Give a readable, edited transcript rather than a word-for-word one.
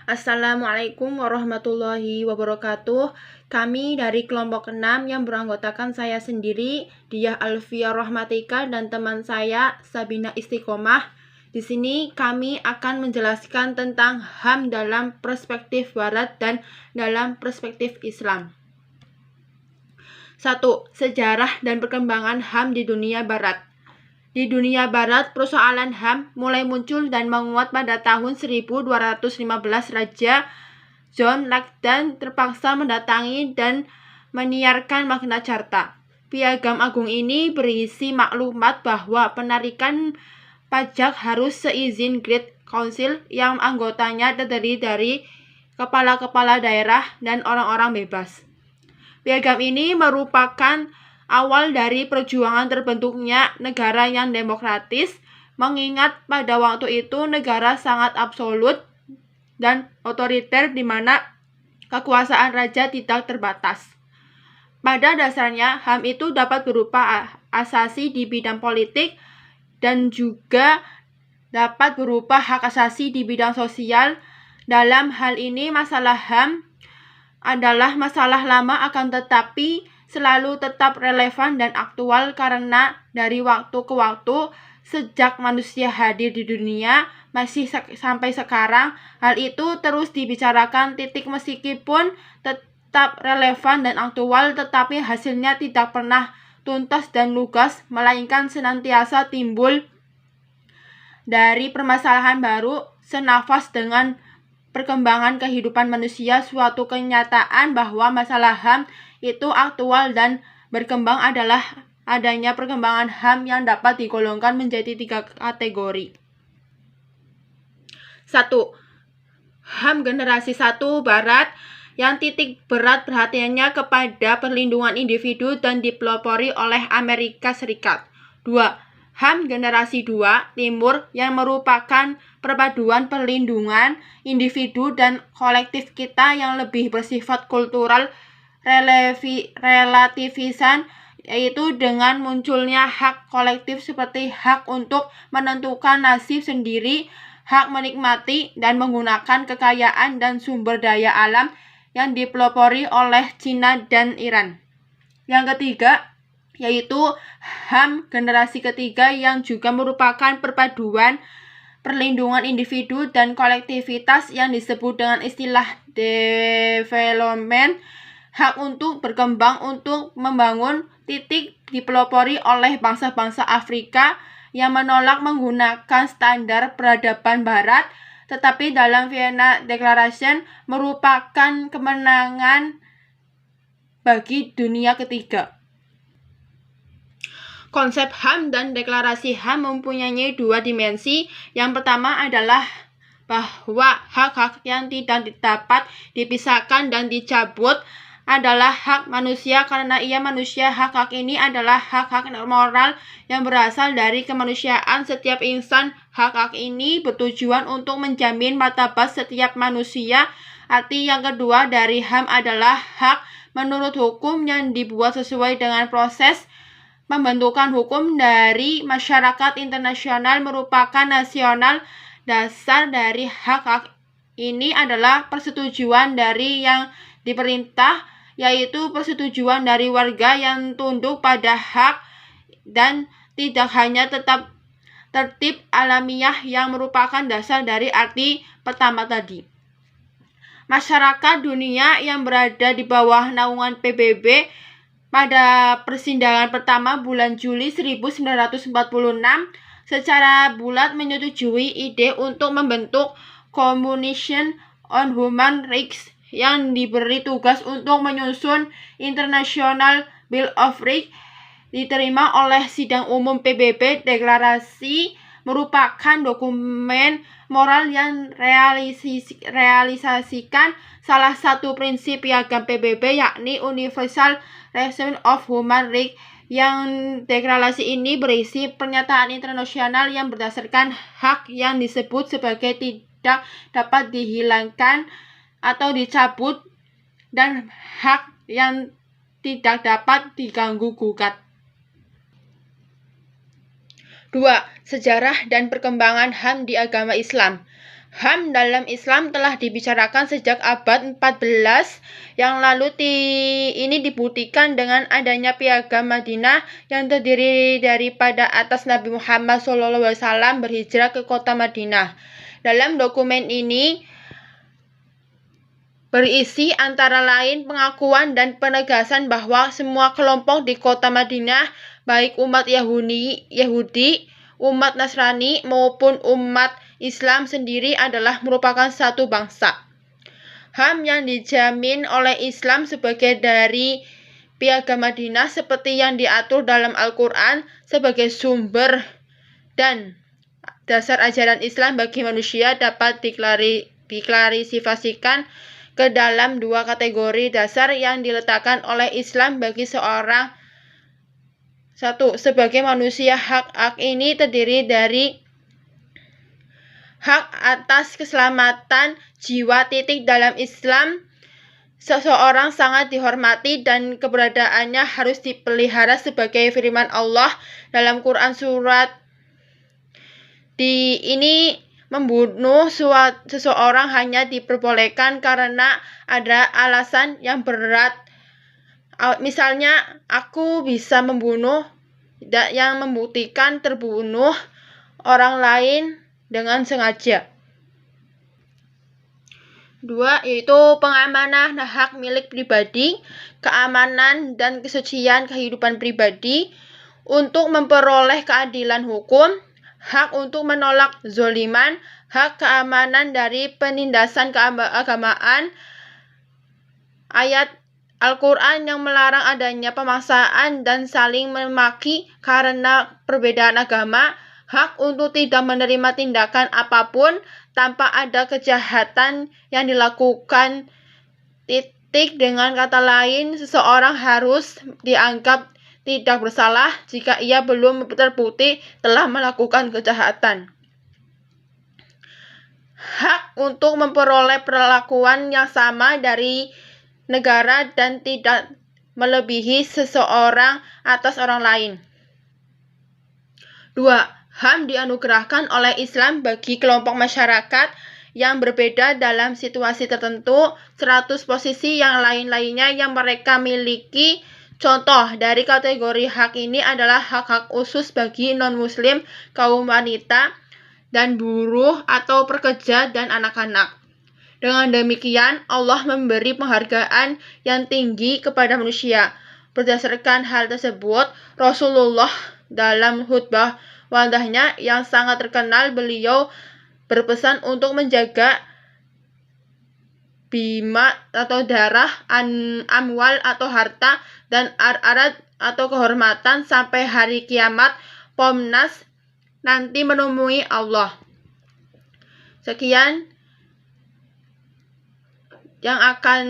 Assalamualaikum warahmatullahi wabarakatuh. Kami dari kelompok 6 yang beranggotakan saya sendiri, Diah Alfia Rahmatika, dan teman saya, Sabina Istiqomah. Di sini kami akan menjelaskan tentang HAM dalam perspektif Barat dan dalam perspektif Islam. 1. Sejarah dan perkembangan HAM di dunia Barat. Di dunia Barat, persoalan HAM mulai muncul dan menguat pada tahun 1215. Raja John Langdon terpaksa mendatangi dan menyiarkan Magna Carta. Piagam Agung ini berisi maklumat bahwa penarikan pajak harus seizin Great Council yang anggotanya terdiri dari kepala-kepala daerah dan orang-orang bebas. Piagam ini merupakan awal dari perjuangan terbentuknya negara yang demokratis, mengingat pada waktu itu negara sangat absolut dan otoriter di mana kekuasaan raja tidak terbatas. Pada dasarnya, HAM itu dapat berupa asasi di bidang politik dan juga dapat berupa hak asasi di bidang sosial. Dalam hal ini, masalah HAM adalah masalah lama akan tetapi selalu tetap relevan dan aktual karena dari waktu ke waktu sejak manusia hadir di dunia masih sampai sekarang hal itu terus dibicarakan meskipun tetap relevan dan aktual tetapi hasilnya tidak pernah tuntas dan lugas melainkan senantiasa timbul dari permasalahan baru senafas dengan perkembangan kehidupan manusia. Suatu kenyataan bahwa masalah HAM itu aktual dan berkembang adalah adanya perkembangan HAM yang dapat digolongkan menjadi 3 kategori. 1. HAM generasi 1 Barat yang titik berat perhatiannya kepada perlindungan individu dan dipelopori oleh Amerika Serikat. 2. HAM generasi 2 Timur yang merupakan perpaduan perlindungan individu dan kolektif kita yang lebih bersifat kultural relativisan, yaitu dengan munculnya hak kolektif seperti hak untuk menentukan nasib sendiri, hak menikmati dan menggunakan kekayaan dan sumber daya alam yang dipelopori oleh Cina dan Iran. Yang ketiga, yaitu HAM generasi ketiga yang juga merupakan perpaduan perlindungan individu dan kolektivitas yang disebut dengan istilah development, hak untuk berkembang untuk membangun dipelopori oleh bangsa-bangsa Afrika yang menolak menggunakan standar peradaban Barat, tetapi dalam Vienna Declaration merupakan kemenangan bagi dunia ketiga. Konsep HAM dan deklarasi HAM mempunyai 2 dimensi. Yang pertama adalah bahwa hak-hak yang tidak dapat dipisahkan dan dicabut adalah hak manusia karena ia manusia. Hak-hak ini adalah hak-hak moral yang berasal dari kemanusiaan setiap insan. Hak-hak ini bertujuan untuk menjamin martabat setiap manusia. Arti yang kedua dari HAM adalah hak menurut hukum yang dibuat sesuai dengan proses pembentukan hukum dari masyarakat internasional merupakan nasional. Dasar dari hak-hak ini adalah persetujuan dari yang diperintah, yaitu persetujuan dari warga yang tunduk pada hak dan tidak hanya tetap tertib alamiah yang merupakan dasar dari arti pertama tadi. Masyarakat dunia yang berada di bawah naungan PBB pada persidangan pertama bulan Juli 1946 secara bulat menyetujui ide untuk membentuk Commission on Human Rights yang diberi tugas untuk menyusun International Bill of Rights diterima oleh Sidang Umum PBB. Deklarasi merupakan dokumen moral yang realisasikan salah satu prinsip piagam PBB, yakni Universal Declaration of Human Rights. Yang deklarasi ini berisi pernyataan internasional yang berdasarkan hak yang disebut sebagai tidak dapat dihilangkan atau dicabut dan hak yang tidak dapat diganggu-gugat. 2. Sejarah dan perkembangan HAM di agama Islam. HAM dalam Islam telah dibicarakan sejak abad 14 yang lalu. Ini dibuktikan dengan adanya Piagam Madinah yang terdiri daripada atas Nabi Muhammad SAW berhijrah ke kota Madinah. Dalam dokumen ini berisi antara lain pengakuan dan penegasan bahwa semua kelompok di kota Madinah, baik umat Yahudi, umat Nasrani maupun umat Islam sendiri adalah merupakan satu bangsa. HAM yang dijamin oleh Islam sebagai dari Piagam Madinah seperti yang diatur dalam Al-Quran sebagai sumber dan dasar ajaran Islam bagi manusia dapat diklarifikasikan ke dalam dua kategori dasar yang diletakkan oleh Islam bagi seorang. Satu, sebagai manusia, hak ini terdiri dari hak atas keselamatan jiwa. Dalam Islam, seseorang sangat dihormati dan keberadaannya harus dipelihara sebagai firman Allah dalam Quran surat ini. Membunuh seseorang hanya diperbolehkan karena ada alasan yang berat. Misalnya, aku bisa membunuh yang membuktikan terbunuh orang lain dengan sengaja. 2. Yaitu pengamanan hak milik pribadi, keamanan dan kesucian kehidupan pribadi untuk memperoleh keadilan hukum, hak untuk menolak zoliman, hak keamanan dari penindasan keagamaan. Ayat Al-Quran yang melarang adanya pemaksaan dan saling memaki karena perbedaan agama, hak untuk tidak menerima tindakan apapun tanpa ada kejahatan yang dilakukan. Dengan kata lain, seseorang harus dianggap tidak bersalah jika ia belum terbukti telah melakukan kejahatan. Hak untuk memperoleh perlakuan yang sama dari negara dan tidak melebihi seseorang atas orang lain. 2. HAM dianugerahkan oleh Islam bagi kelompok masyarakat yang berbeda dalam situasi tertentu, 100 posisi yang lain-lainnya yang mereka miliki. Contoh dari kategori hak ini adalah hak-hak khusus bagi non-muslim, kaum wanita, dan buruh atau pekerja dan anak-anak. Dengan demikian, Allah memberi penghargaan yang tinggi kepada manusia. Berdasarkan hal tersebut, Rasulullah dalam khutbah wadahnya yang sangat terkenal, beliau berpesan untuk menjaga bima atau darah, amwal atau harta, dan arad atau kehormatan sampai hari kiamat. Pomnas nanti menemui Allah. Sekian yang akan